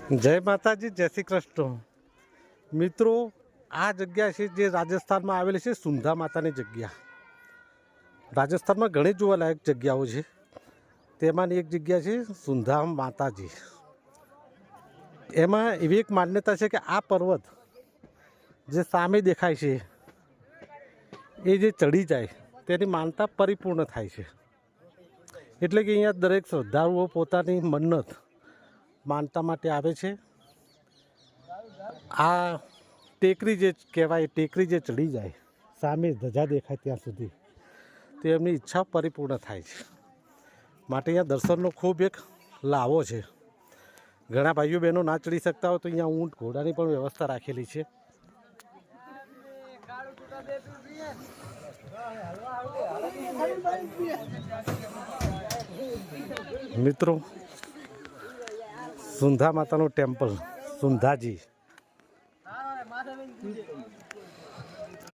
જય માતાજી, જય શ્રી કૃષ્ણ મિત્રો। આ જગ્યા છે જે રાજસ્થાનમાં આવેલી છે, સુંધા માતાની જગ્યા। રાજસ્થાનમાં ઘણી જોવાલાયક જગ્યાઓ છે, તેમાંની એક જગ્યા છે સુંધા માતાજી। એમાં એવી એક માન્યતા છે કે આ પર્વત જે સામે દેખાય છે એ જે ચડી જાય તેની માનતા પરિપૂર્ણ થાય છે। એટલે કે અહીંયા દરેક શ્રદ્ધાળુઓ પોતાની મન્નત માનતા માટે આવે છે। આ ટેકરી જે કહેવાય, ટેકરી જે ચડી જાય સામે ધજા દેખાય ત્યાં સુધી, તો એમની ઈચ્છા પરિપૂર્ણ થાય છે। માટે અહીંયા દર્શનનો ખૂબ એક લાવો છે। ઘણા ભાઈઓ બહેનો ના ચડી શકતા હોય તો અહીંયા ઊંટ ઘોડાની પણ વ્યવસ્થા રાખેલી છે। મિત્રો, સુંધા માતાનું ટેમ્પલ સુંધાજી।